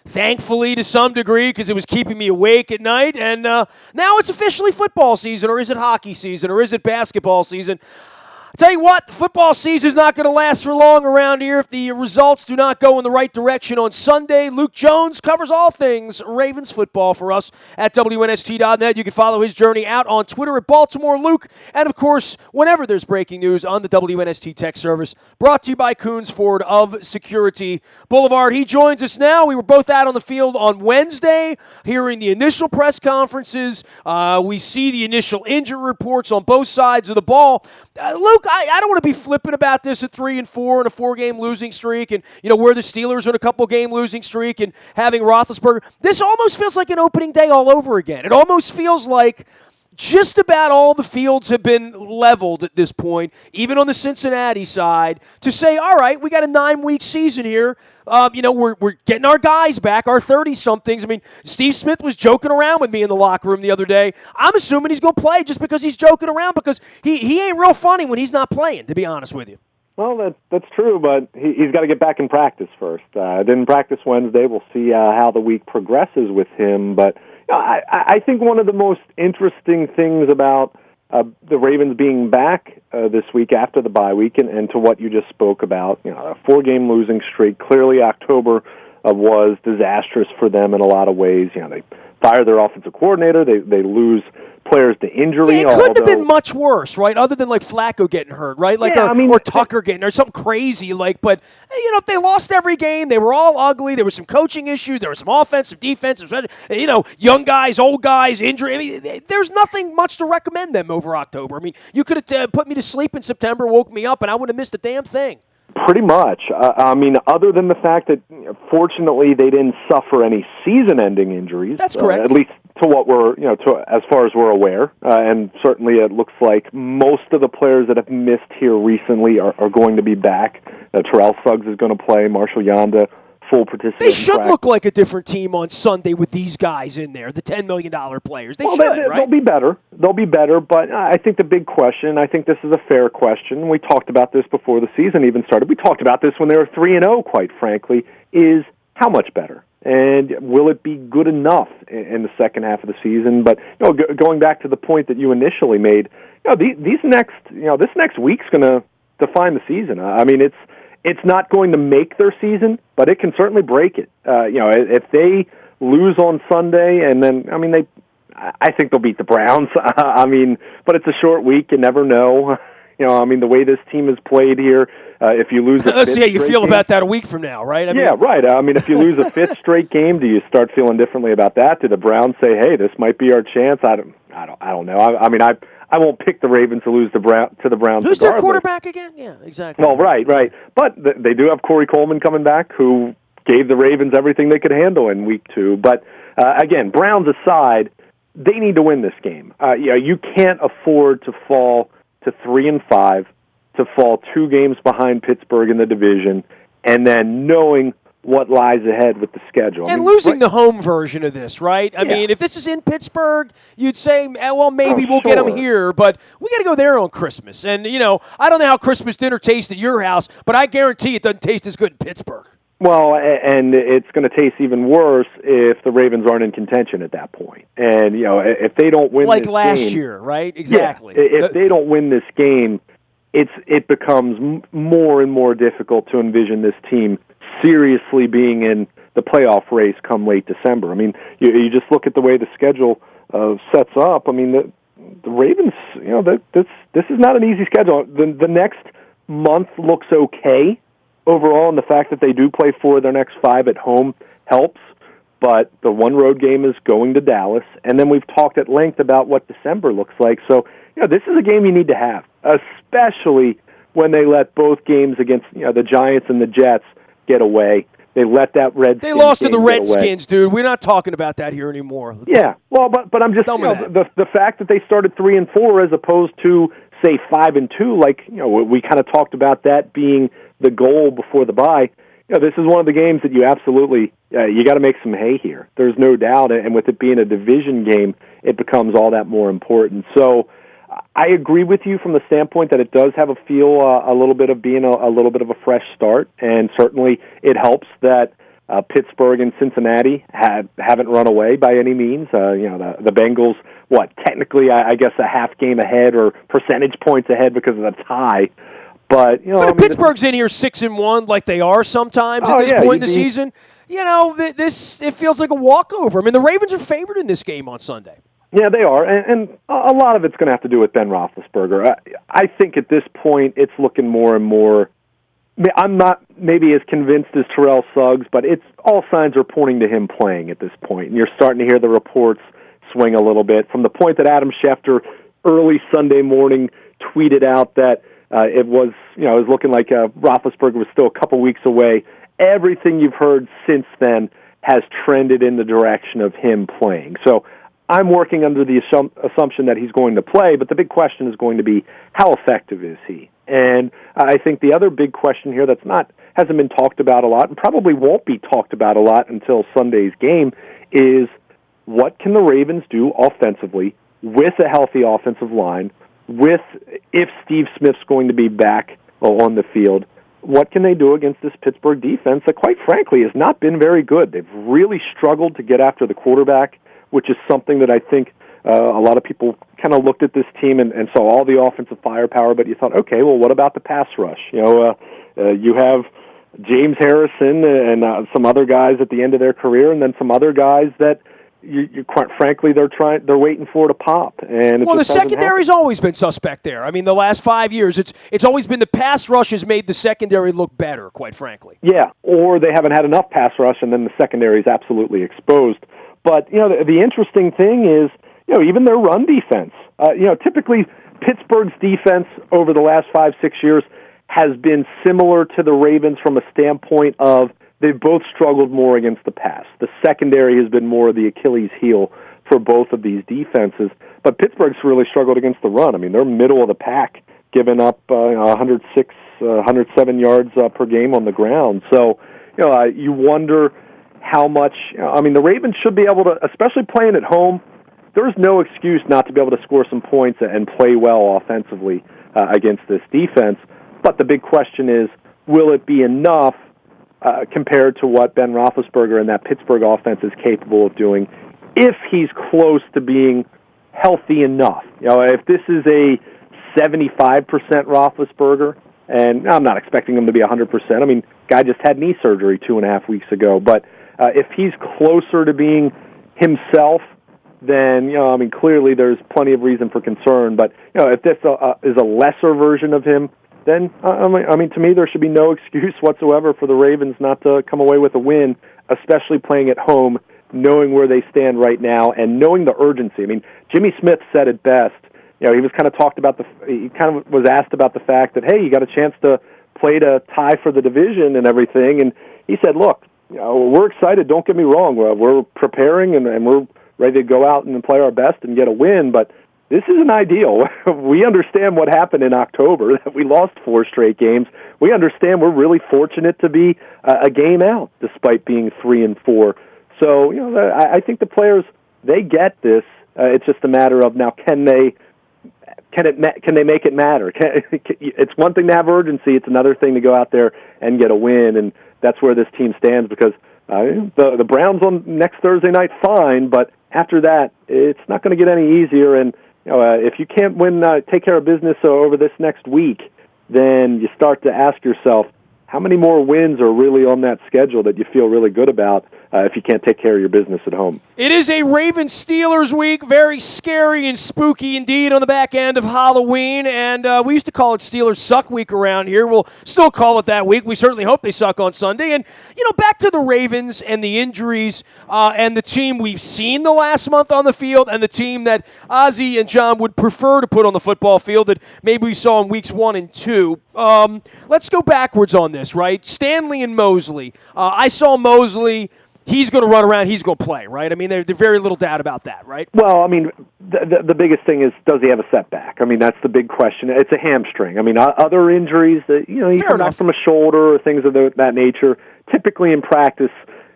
thankfully to some degree, because it was keeping me awake at night. And now it's officially football season, or is it hockey season, or is it basketball season? Tell you what, the football season is not going to last for long around here if the results do not go in the right direction on Sunday. Luke Jones covers all things Ravens football for us at WNST.net. You can follow his journey out on Twitter at Baltimore Luke. And, of course, whenever there's breaking news on the WNST text service, brought to you by Coons Ford of Security Boulevard. He joins us now. We were both out on the field on Wednesday, hearing the initial press conferences. We see the initial injury reports on both sides of the ball. Luke, I don't want to be flippant about this at 3-4 and a 4-game losing streak, and where the Steelers are in a couple-game losing streak and having Roethlisberger. This almost feels like an opening day all over again. It almost feels like just about all the fields have been leveled at this point, even on the Cincinnati side, to say, all right, we got a 9-week season here. We're getting our guys back, our 30-somethings. I mean, Steve Smith was joking around with me in the locker room the other day. I'm assuming he's going to play just because he's joking around, because he ain't real funny when he's not playing, to be honest with you. Well, that's true, but he's got to get back in practice first. Didn't practice Wednesday. We'll see how the week progresses with him. But I think one of the most interesting things about the Ravens being back this week after the bye week, and to what you just spoke about, a 4-game losing streak. Clearly, October was disastrous for them in a lot of ways. They fire their offensive coordinator. They lose players to injury. Yeah, it couldn't have been much worse, right? Other than like Flacco getting hurt, right? Or Tucker getting hurt, something crazy. But if they lost every game, they were all ugly. There were some coaching issues. There was some offensive, defensive. Young guys, old guys, injury. I mean, there's nothing much to recommend them over October. I mean, you could have put me to sleep in September, woke me up, and I would have missed a damn thing. Pretty much. Other than the fact that, fortunately, they didn't suffer any season-ending injuries. That's correct. At least to what we're, as far as we're aware. And certainly it looks like most of the players that have missed here recently are going to be back. Terrell Suggs is going to play. Marshall Yanda, full participant. They should look like a different team on Sunday with these guys in there, the $10 million players. They should, right? They'll be better. They'll be better, but I think the big question, I think this is a fair question, we talked about this before the season even started, we talked about this when they were 3-0, quite frankly, is how much better? And will it be good enough in the second half of the season? But going back to the point that you initially made, this next week's going to define the season. It's not going to make their season, but it can certainly break it. If they lose on Sunday, and then I think they'll beat the Browns. But it's a short week; you never know. The way this team has played here, if you lose, let's see how you feel about that a week from now, right? Right. If you lose a fifth straight game, do you start feeling differently about that? Do the Browns say, "Hey, this might be our chance"? I don't know. I won't pick the Ravens to lose to the Browns. Who's regardless. their quarterback again? Yeah, exactly. Well, right. But they do have Corey Coleman coming back, who gave the Ravens everything they could handle in week 2. But again, Browns aside, they need to win this game. You can't afford to fall to 3-5, to fall 2 games behind Pittsburgh in the division, and then knowing what lies ahead with the schedule. And losing the home version of this, right? If this is in Pittsburgh, you'd say, maybe we'll get them here, but we got to go there on Christmas. And, I don't know how Christmas dinner tastes at your house, but I guarantee it doesn't taste as good in Pittsburgh. Well, and it's going to taste even worse if the Ravens aren't in contention at that point. And, if they don't win this game... Like last year, right? Exactly. Yeah, if they don't win this game, it becomes more and more difficult to envision this team seriously being in the playoff race come late December. You just look at the way the schedule sets up. The Ravens, this is not an easy schedule. The next month looks okay overall, and the fact that they do play 4 of their next 5 at home helps, but the one road game is going to Dallas, and then we've talked at length about what December looks like. So, this is a game you need to have, especially when they let both games against the Giants and the Jets get away. They let that Redskins They lost to the Redskins, dude. We're not talking about that here anymore. Yeah, well, but I'm just the fact that they started 3-4 as opposed to say 5-2, we kind of talked about that being the goal before the bye. This is one of the games that you absolutely you got to make some hay here. There's no doubt, and with it being a division game, it becomes all that more important. So I agree with you from the standpoint that it does have a feel a little bit of being a little bit of a fresh start, and certainly it helps that Pittsburgh and Cincinnati haven't run away by any means. The Bengals, technically, I guess a half game ahead or percentage points ahead because of the tie. But if Pittsburgh's in here 6-1, like they are sometimes at this point in the season, it feels like a walkover. I mean, the Ravens are favored in this game on Sunday. Yeah, they are, and a lot of it's going to have to do with Ben Roethlisberger. I think at this point it's looking more and more. I'm not maybe as convinced as Terrell Suggs, but all signs are pointing to him playing at this point. And you're starting to hear the reports swing a little bit from the point that Adam Schefter early Sunday morning tweeted out that it was looking like Roethlisberger was still a couple weeks away. Everything you've heard since then has trended in the direction of him playing. So I'm working under the assumption that he's going to play, but the big question is going to be how effective is he? And I think the other big question here hasn't been talked about a lot and probably won't be talked about a lot until Sunday's game is what can the Ravens do offensively with a healthy offensive line, if Steve Smith's going to be back on the field, what can they do against this Pittsburgh defense that, quite frankly, has not been very good? They've really struggled to get after the quarterback, which is something that I think a lot of people kind of looked at this team and saw all the offensive firepower, but you thought, okay, well, what about the pass rush? You have James Harrison and some other guys at the end of their career, and then some other guys that you quite frankly they're waiting for to pop. And the secondary's always been suspect there. I mean, the last 5 years, it's always been the pass rush has made the secondary look better, quite frankly. Yeah, or they haven't had enough pass rush, and then the secondary is absolutely exposed. But the interesting thing is, even their run defense. Typically Pittsburgh's defense over the last 5-6 years has been similar to the Ravens from a standpoint of they've both struggled more against the pass. The secondary has been more of the Achilles heel for both of these defenses. But Pittsburgh's really struggled against the run. I mean, they're middle of the pack, giving up 106, 107 yards per game on the ground. So, you wonder how much. The Ravens should be able to, especially playing at home. There's no excuse not to be able to score some points and play well offensively against this defense. But the big question is, will it be enough compared to what Ben Roethlisberger and that Pittsburgh offense is capable of doing if he's close to being healthy enough? If this is a 75% Roethlisberger, and I'm not expecting him to be 100%. I mean, guy just had knee surgery 2.5 weeks ago. But if he's closer to being himself, then, clearly there's plenty of reason for concern. But, if this is a lesser version of him, then, to me, there should be no excuse whatsoever for the Ravens not to come away with a win, especially playing at home, knowing where they stand right now, and knowing the urgency. I mean, Jimmy Smith said it best. He was he kind of was asked about the fact that, hey, you got a chance to play to tie for the division and everything, and he said, look, we're excited, don't get me wrong. We're preparing, and we're ready to go out and play our best and get a win, but this isn't ideal. We understand what happened in October, that we lost 4 straight games. We understand we're really fortunate to be a game out, despite being 3-4. So, I think the players, they get this. It's just a matter of now, can they make it matter? It's one thing to have urgency. It's another thing to go out there and get a win, and that's where this team stands because the Browns on next Thursday night, fine, but after that, it's not going to get any easier. And if you can't take care of business over this next week, then you start to ask yourself, how many more wins are really on that schedule that you feel really good about if you can't take care of your business at home? It is a Ravens-Steelers week, very scary and spooky indeed on the back end of Halloween, and we used to call it Steelers Suck Week around here. We'll still call it that week. We certainly hope they suck on Sunday. And, back to the Ravens and the injuries and the team we've seen the last month on the field and the team that Ozzie and John would prefer to put on the football field that maybe we saw in weeks 1 and 2. Let's go backwards on this, right? Stanley and Mosley. I saw Mosley. He's going to run around. He's going to play, right? I mean, there's very little doubt about that, right? Well, the biggest thing is, does he have a setback? That's the big question. It's a hamstring. Other injuries that he come back from a shoulder or things of that nature. Typically in practice,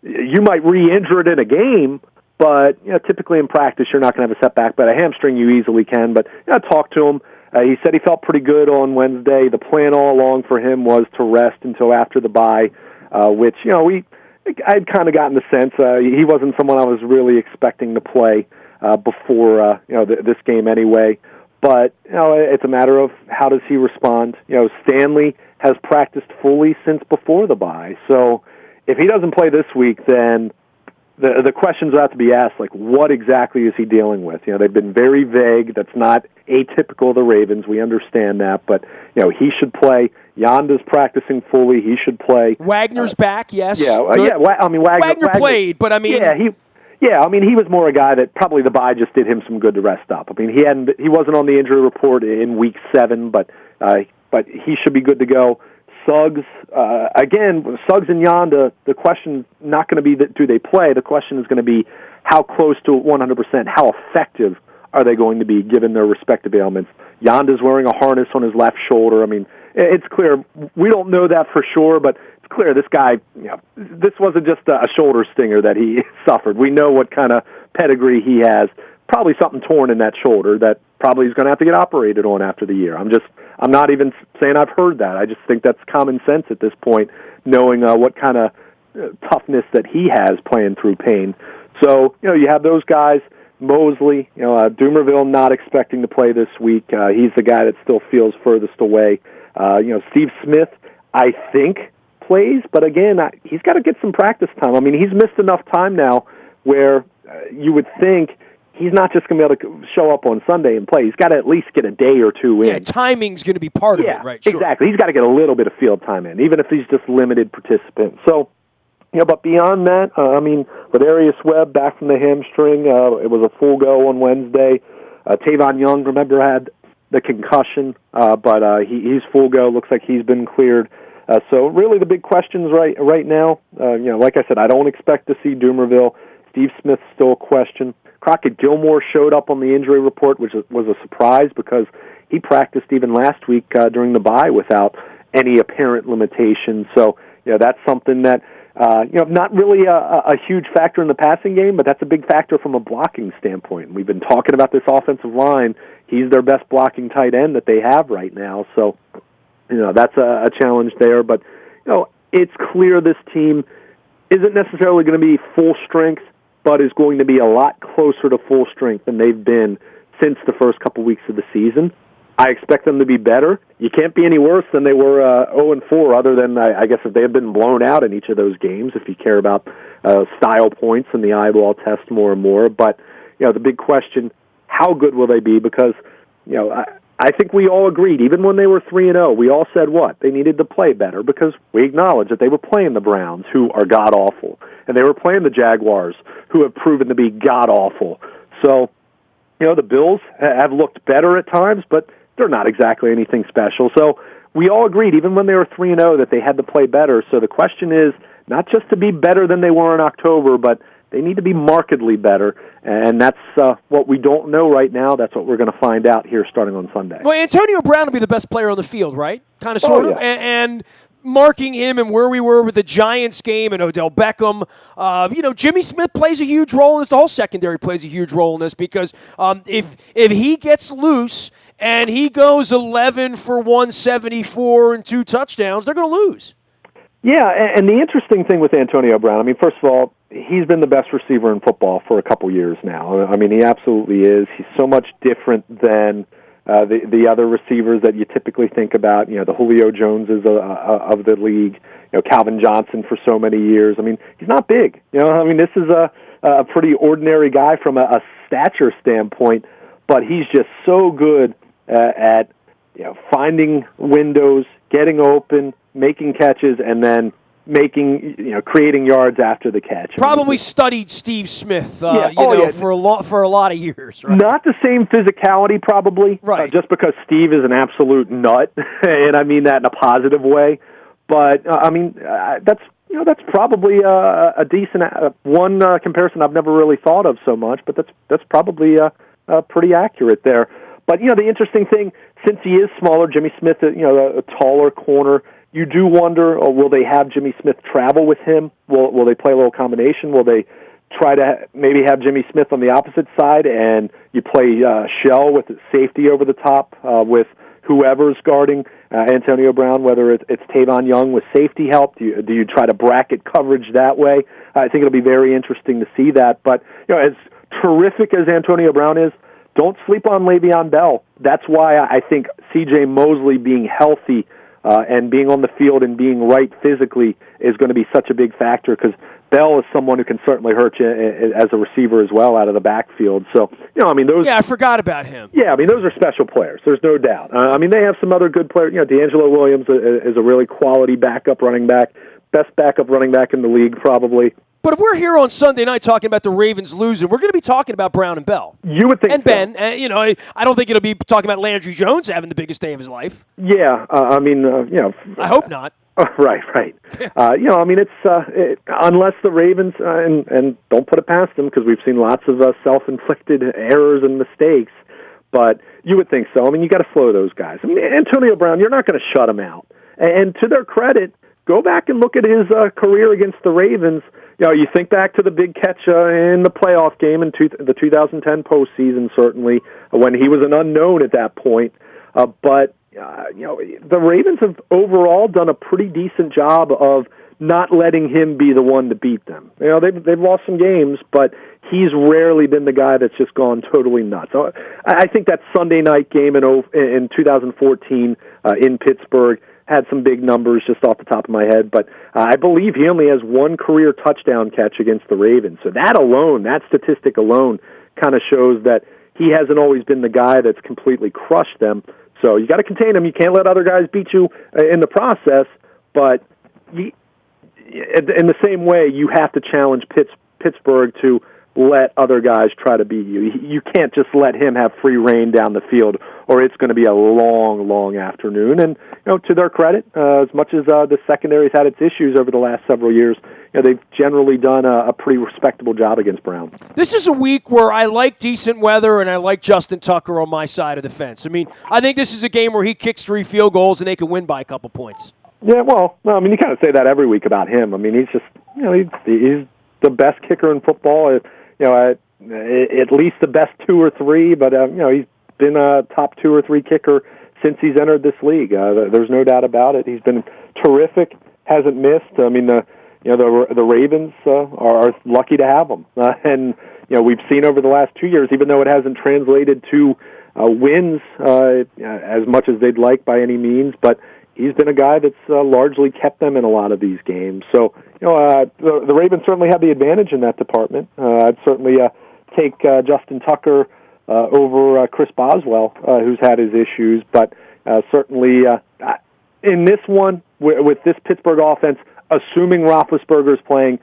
you might re-injure it in a game, but typically in practice you're not going to have a setback. But a hamstring you easily can. But I talked to him. He said he felt pretty good on Wednesday. The plan all along for him was to rest until after the bye, which I'd kind of gotten the sense he wasn't someone I was really expecting to play before this game anyway. But it's a matter of how does he respond. Stanley has practiced fully since before the bye, so if he doesn't play this week, then the questions are out to be asked, like what exactly is he dealing with? They've been very vague. That's not atypical of the Ravens. We understand that, but he should play. Yanda's practicing fully. He should play. Wagner's back, yes. Wagner played, but he was more a guy that probably the bye just did him some good to rest up. I mean, he wasn't on the injury report in week 7, but he should be good to go. Suggs, Suggs and Yanda, the question not going to be that do they play. The question is going to be how close to 100%, how effective are they going to be given their respective ailments. Yanda's wearing a harness on his left shoulder. I mean, it's clear. We don't know that for sure, but it's clear this guy, this wasn't just a shoulder stinger that he suffered. We know what kind of pedigree he has. Probably something torn in that shoulder that probably he's going to have to get operated on after the year. I'm not even saying I've heard that. I just think that's common sense at this point, knowing what kind of toughness that he has playing through pain. So, you have those guys. Mosley, Dumerville not expecting to play this week. He's the guy that still feels furthest away. Steve Smith, I think, plays, but again, he's got to get some practice time. I mean, he's missed enough time now where you would think he's not just going to be able to show up on Sunday and play. He's got to at least get a day or two in. Yeah, timing's going to be part of it, right? Sure. Exactly. He's got to get a little bit of field time in, even if he's just limited participant. So, but beyond that, with Arius Webb back from the hamstring, it was a full go on Wednesday. Tavon Young, remember, had the concussion, but he's full go. Looks like he's been cleared. So really the big questions right now, like I said, I don't expect to see Dumerville. Steve Smith's still a question. Crockett Gilmore showed up on the injury report, which was a surprise because he practiced even last week during the bye without any apparent limitations. So, that's something that, not really a huge factor in the passing game, but that's a big factor from a blocking standpoint. We've been talking about this offensive line. He's their best blocking tight end that they have right now. So, that's a challenge there. But, it's clear this team isn't necessarily going to be full strength, but is going to be a lot closer to full strength than they've been since the first couple weeks of the season. I expect them to be better. You can't be any worse than they were 0-4, other than, I guess, if they had been blown out in each of those games, if you care about style points and the eyeball test more and more. But, the big question, how good will they be? Because, I think we all agreed, even when they were 3-0, we all said what? They needed to play better because we acknowledge that they were playing the Browns, who are god-awful, and they were playing the Jaguars, who have proven to be god-awful. So, the Bills have looked better at times, but they're not exactly anything special. So we all agreed, even when they were 3-0, that they had to play better. So the question is not just to be better than they were in October, but they need to be markedly better, and that's what we don't know right now. That's what we're going to find out here starting on Sunday. Well, Antonio Brown will be the best player on the field, right? Kind of, sort of. And marking him and where we were with the Giants game and Odell Beckham, Jimmy Smith plays a huge role in this. The whole secondary plays a huge role in this because if he gets loose and he goes 11 for 174 and 2 touchdowns, they're going to lose. Yeah, and the interesting thing with Antonio Brown, first of all, he's been the best receiver in football for a couple years now. He absolutely is. He's so much different than the other receivers that you typically think about. The Julio Joneses of the league. Calvin Johnson for so many years. He's not big. This is a pretty ordinary guy from a stature standpoint, but he's just so good at finding windows, getting open, making catches, and then creating yards after the catch. Probably studied Steve Smith, for a lot of years. Right? Not the same physicality, probably, right? Just because Steve is an absolute nut, and I mean that in a positive way. But that's probably a decent one comparison I've never really thought of so much, but that's probably pretty accurate there. But the interesting thing, since he is smaller, Jimmy Smith, a taller corner. You do wonder, will they have Jimmy Smith travel with him? Will they play a little combination? Will they try to maybe have Jimmy Smith on the opposite side and you play shell with safety over the top with whoever's guarding Antonio Brown, whether it's Tavon Young with safety help. Do you try to bracket coverage that way? I think it'll be very interesting to see that. But as terrific as Antonio Brown is, don't sleep on Le'Veon Bell. That's why I think C.J. Mosley being healthy and being on the field and being right physically is going to be such a big factor, because Bell is someone who can certainly hurt you as a receiver as well out of the backfield. So, those... Yeah, I forgot about him. Yeah, those are special players. There's no doubt. They have some other good players. D'Angelo Williams is a really quality backup running back, best backup running back in the league probably. But if we're here on Sunday night talking about the Ravens losing, we're going to be talking about Brown and Bell. You would think and so. Ben. I don't think it'll be talking about Landry Jones having the biggest day of his life. Yeah, I hope not. Right. It's unless the Ravens and don't put it past them, because we've seen lots of self-inflicted errors and mistakes. But you would think so. You got to slow those guys. Antonio Brown, you're not going to shut him out. And to their credit, go back and look at his career against the Ravens. You think back to the big catch in the playoff game in the 2010 postseason, certainly, when he was an unknown at that point. But the Ravens have overall done a pretty decent job of not letting him be the one to beat them. They've lost some games, but he's rarely been the guy that's just gone totally nuts. So I think that Sunday night game in 2014 in Pittsburgh had some big numbers just off the top of my head, but I believe he only has one career touchdown catch against the Ravens. So that statistic alone kind of shows that he hasn't always been the guy that's completely crushed them. So you got to contain him. You can't let other guys beat you in the process, but in the same way, you have to challenge Pittsburgh to let other guys try to beat you. You can't just let him have free reign down the field, or it's going to be a long, long afternoon. And to their credit, as much as the secondary's had its issues over the last several years, they've generally done a pretty respectable job against Brown. This is a week where I like decent weather and I like Justin Tucker on my side of the fence. I think this is a game where he kicks 3 field goals and they can win by a couple points. Yeah, well, no, you kind of say that every week about him. He's just, he's the best kicker in football. At least the best 2 or 3, but he's been a top 2 or 3 kicker since he's entered this league. There's no doubt about it. He's been terrific. Hasn't missed. The Ravens are lucky to have him, and we've seen over the last 2 years, even though it hasn't translated to wins as much as they'd like by any means, but he's been a guy that's largely kept them in a lot of these games. So, the Ravens certainly have the advantage in that department. I'd certainly take Justin Tucker over Chris Boswell, who's had his issues. But certainly in this one, with this Pittsburgh offense, assuming Roethlisberger's playing,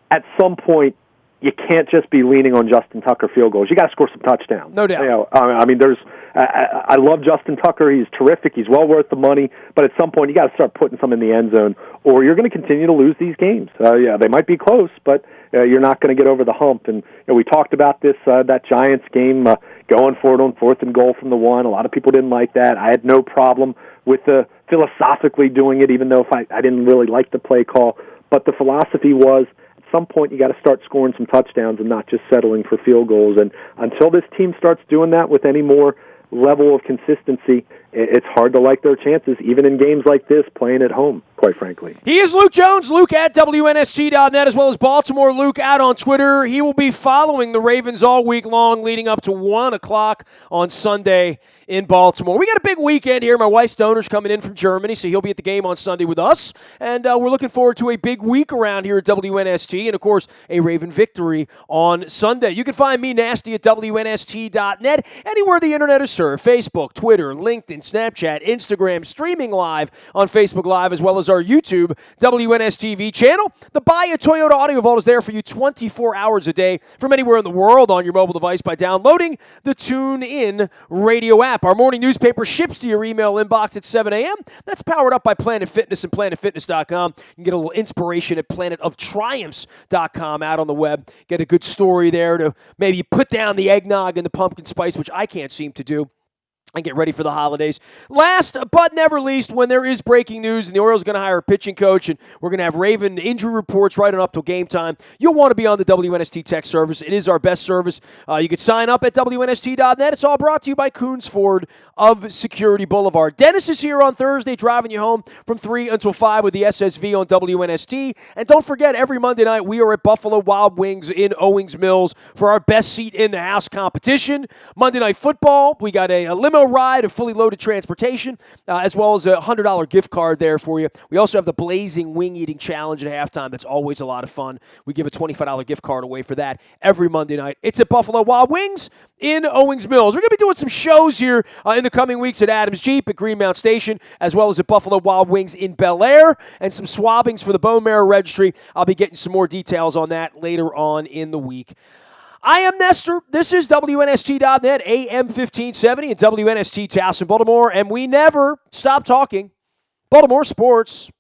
at some point, you can't just be leaning on Justin Tucker field goals. You got to score some touchdowns. No doubt. I love Justin Tucker. He's terrific. He's well worth the money. But at some point, you got to start putting some in the end zone, or you're going to continue to lose these games. They might be close, but you're not going to get over the hump. And we talked about this that Giants game going for it on 4th and goal from the 1. A lot of people didn't like that. I had no problem with philosophically doing it, even though I didn't really like the play call. But the philosophy was, at some point, you got to start scoring some touchdowns and not just settling for field goals. And until this team starts doing that with any more level of consistency, it's hard to like their chances, even in games like this, playing at home, quite frankly. He is Luke Jones, Luke at WNST.net, as well as Baltimore Luke out on Twitter. He will be following the Ravens all week long, leading up to 1 o'clock on Sunday in Baltimore. We got a big weekend here. My wife's donor's coming in from Germany, so he'll be at the game on Sunday with us. And we're looking forward to a big week around here at WNST, and, of course, a Raven victory on Sunday. You can find me, Nasty, at WNST.net, anywhere the internet is served: Facebook, Twitter, LinkedIn, Snapchat, Instagram, streaming live on Facebook Live, as well as our YouTube WNSTV channel. The Buy a Toyota Audio Vault is there for you 24 hours a day from anywhere in the world on your mobile device by downloading the TuneIn radio app. Our morning newspaper ships to your email inbox at 7 a.m. That's powered up by Planet Fitness and PlanetFitness.com. You can get a little inspiration at PlanetOfTriumphs.com out on the web. Get a good story there to maybe put down the eggnog and the pumpkin spice, which I can't seem to do. and get ready for the holidays. Last but never least, when there is breaking news and the Orioles are going to hire a pitching coach and we're going to have Raven injury reports right on up till game time, you'll want to be on the WNST text service. It is our best service. You can sign up at WNST.net. It's all brought to you by Coons Ford of Security Boulevard. Dennis is here on Thursday driving you home from 3 until 5 with the SSV on WNST. And don't forget, every Monday night we are at Buffalo Wild Wings in Owings Mills for our best seat in the house competition. Monday Night Football, we got a limo ride, a fully loaded transportation, as well as a $100 gift card there for you. We also have the Blazing Wing Eating Challenge at halftime. That's always a lot of fun. We give a $25 gift card away for that every Monday night. It's at Buffalo Wild Wings in Owings Mills. We're going to be doing some shows here in the coming weeks at Adams Jeep at Greenmount Station, as well as at Buffalo Wild Wings in Bel Air, and some swabbings for the Bone Marrow Registry. I'll be getting some more details on that later on in the week. I am Nestor. This is WNST.net, AM 1570, and WNST Towson, Baltimore, and we never stop talking Baltimore sports.